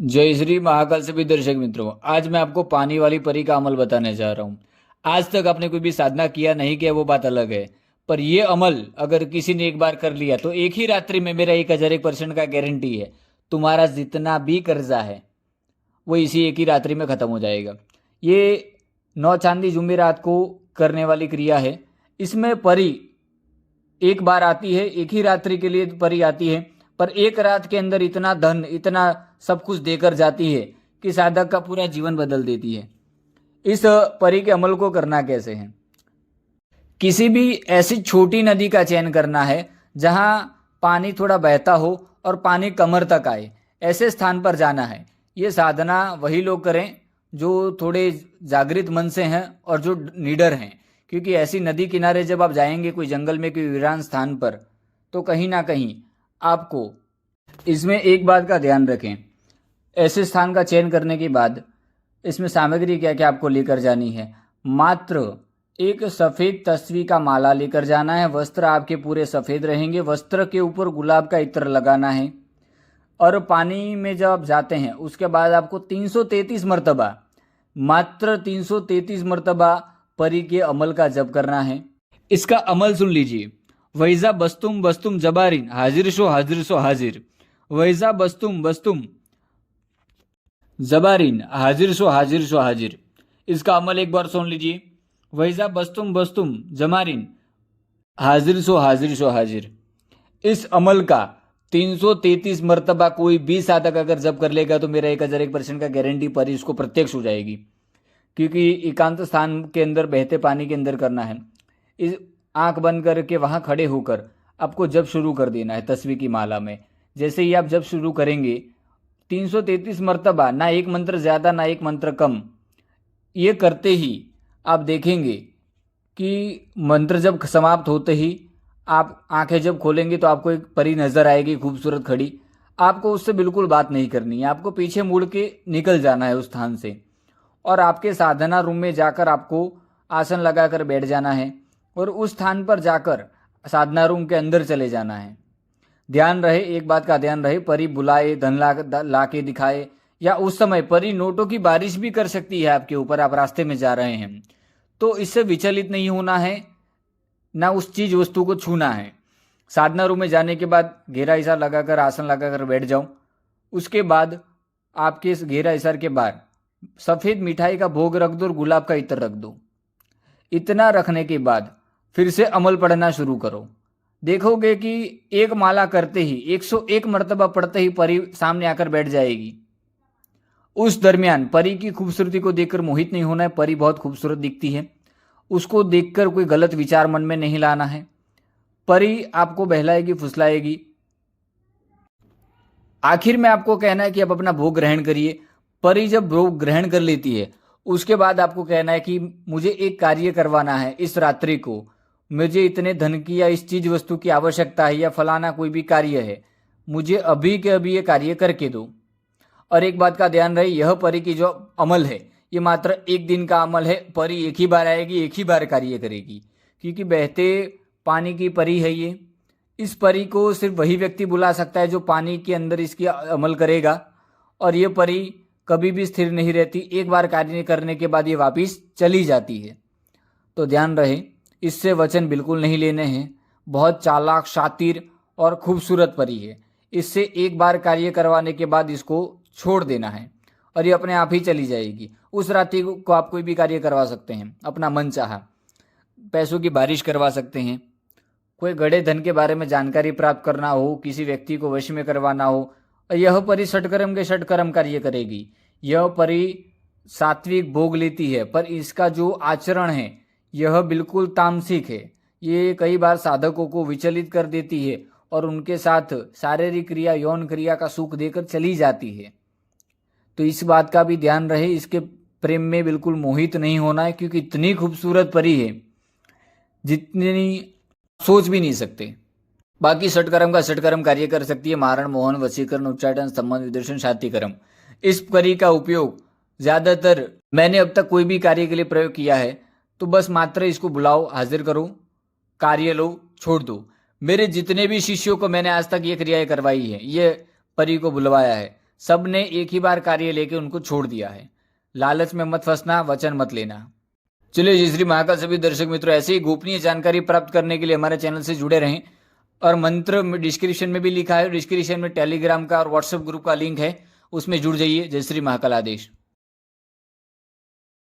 जय श्री महाकाल सभी दर्शक मित्रों, आज मैं आपको पानी वाली परी का अमल बताने जा रहा हूँ। आज तक आपने कोई भी साधना किया नहीं किया वो बात अलग है, पर ये अमल अगर किसी ने एक बार कर लिया तो एक ही रात्रि में मेरा 1001% का गारंटी है, तुम्हारा जितना भी कर्जा है वो इसी एक ही रात्रि में खत्म हो जाएगा। ये 9 चांदी जुमेरात को करने वाली क्रिया है। इसमें परी एक बार आती है, एक ही रात्रि के लिए परी आती है, पर एक रात के अंदर इतना धन, इतना सब कुछ देकर जाती है कि साधक का पूरा जीवन बदल देती है। इस परी के अमल को करना कैसे है? किसी भी ऐसी छोटी नदी का चयन करना है जहां पानी थोड़ा बहता हो और पानी कमर तक आए, ऐसे स्थान पर जाना है। ये साधना वही लोग करें जो थोड़े जागृत मन से हैं और जो निडर हैं, क्योंकि ऐसी नदी किनारे जब आप जाएंगे कोई जंगल में, कोई वीरान स्थान पर, तो कहीं ना कहीं आपको इसमें एक बात का ध्यान रखें। ऐसे स्थान का चयन करने के बाद इसमें सामग्री क्या क्या आपको लेकर जानी है। मात्र एक सफ़ेद तस्वी का माला लेकर जाना है। वस्त्र आपके पूरे सफ़ेद रहेंगे। वस्त्र के ऊपर गुलाब का इत्र लगाना है। और पानी में जब आप जाते हैं उसके बाद आपको 333 मरतबा, मात्र 333 मरतबा परी के अमल का जप करना है। इसका अमल सुन लीजिए। वैजा बस्तुम बस्तुम जबारिन हाजिर शो हाजिर। वैजा बस्तुम बस्तुम जबारिन हाजिर शो हाजिर। इसका अमल एक बार सुन लीजिए। वैजा बस्तुम बस्तुम जमारिन हाजिर शो हाजिर। इस अमल का 333 मरतबा कोई भी साधक अगर जप कर लेगा तो मेरा 1001% का गारंटी परी इसको प्रत्यक्ष हो जाएगी, क्योंकि एकांत स्थान के अंदर बहते पानी के अंदर करना है। इस आंख बंद करके वहां खड़े होकर आपको जप शुरू कर देना है तस्वीर की माला में। जैसे ही आप जप शुरू करेंगे 333 मरतबा, ना एक मंत्र ज़्यादा ना एक मंत्र कम, ये करते ही आप देखेंगे कि मंत्र जब समाप्त होते ही आप आंखें जब खोलेंगे तो आपको एक परी नज़र आएगी खूबसूरत खड़ी। आपको उससे बिल्कुल बात नहीं करनी है, आपको पीछे मुड़ के निकल जाना है उस स्थान से और आपके साधना रूम में जाकर आपको आसन लगाकर बैठ जाना है और उस स्थान पर जाकर साधना रूम के अंदर चले जाना है। ध्यान रहे, एक बात का ध्यान रहे, परी बुलाए, धन ला के दिखाए, या उस समय परी नोटों की बारिश भी कर सकती है आपके ऊपर। आप रास्ते में जा रहे हैं तो इससे विचलित नहीं होना है, ना उस चीज वस्तु को छूना है। साधना रूम में जाने के बाद घेरा इशार लगाकर आसन लगाकर बैठ जाओ। उसके बाद आपके इस घेरा इशार के बाद सफ़ेद मिठाई का भोग रख दो और गुलाब का इत्र रख दो। इतना रखने के बाद फिर से अमल पढ़ना शुरू करो। देखोगे कि एक माला करते ही 101 मरतबा पढ़ते ही परी सामने आकर बैठ जाएगी। उस दरमियान परी की खूबसूरती को देखकर मोहित नहीं होना है। परी बहुत खूबसूरत दिखती है, उसको देखकर कोई गलत विचार मन में नहीं लाना है। परी आपको बहलाएगी, फुसलाएगी। आखिर में आपको कहना है कि आप अपना भोग ग्रहण करिए। परी जब भोग ग्रहण कर लेती है उसके बाद आपको कहना है कि मुझे एक कार्य करवाना है इस रात्रि को, मुझे इतने धन की या इस चीज वस्तु की आवश्यकता है या फलाना कोई भी कार्य है, मुझे अभी के अभी ये कार्य करके दो। और एक बात का ध्यान रहे, यह परी की जो अमल है ये मात्र एक दिन का अमल है। परी एक ही बार आएगी, एक ही बार कार्य करेगी, क्योंकि बहते पानी की परी है ये। इस परी को सिर्फ वही व्यक्ति बुला सकता है जो पानी के अंदर इसकी अमल करेगा, और ये परी कभी भी स्थिर नहीं रहती। एक बार कार्य करने के बाद ये वापिस चली जाती है। तो ध्यान रहे, इससे वचन बिल्कुल नहीं लेने हैं। बहुत चालाक, शातिर और खूबसूरत परी है। इससे एक बार कार्य करवाने के बाद इसको छोड़ देना है और ये अपने आप ही चली जाएगी। उस रात्रि को आप कोई भी कार्य करवा सकते हैं अपना मन चाहा। पैसों की बारिश करवा सकते हैं, कोई गड़े धन के बारे में जानकारी प्राप्त करना हो, किसी व्यक्ति को वश में करवाना हो, यह परी षटकर्म के षटकर्म कार्य करेगी। यह परी सात्विक भोग लेती है, पर इसका जो आचरण है यह बिल्कुल तामसिक है। ये कई बार साधकों को विचलित कर देती है और उनके साथ शारीरिक क्रिया, यौन क्रिया का सुख देकर चली जाती है। तो इस बात का भी ध्यान रहे, इसके प्रेम में बिल्कुल मोहित नहीं होना है, क्योंकि इतनी खूबसूरत परी है जितनी सोच भी नहीं सकते। बाकी षटकर्म का षटकर्म कार्य कर सकती है। मारण, मोहन, वशीकरण, उच्चाटन, संबंध, विदर्शन, शांतिकर्म। इस परी का उपयोग ज्यादातर मैंने अब तक कोई भी कार्य के लिए प्रयोग किया है तो बस मात्र इसको बुलाओ, हाजिर करो, कार्य लो, छोड़ दो। मेरे जितने भी शिष्यों को मैंने आज तक ये क्रियाएं करवाई है, ये परी को बुलवाया है, सब ने एक ही बार कार्य लेके उनको छोड़ दिया है। लालच में मत फंसना, वचन मत लेना। चलिए, जय श्री महाकाल। सभी दर्शक मित्रों, ऐसे ही गोपनीय जानकारी प्राप्त करने के लिए हमारे चैनल से जुड़े रहें। और मंत्र डिस्क्रिप्शन में भी लिखा है, डिस्क्रिप्शन में टेलीग्राम का और व्हाट्सएप ग्रुप का लिंक है, उसमें जुड़ जाइए। जय श्री महाकाल आदेश।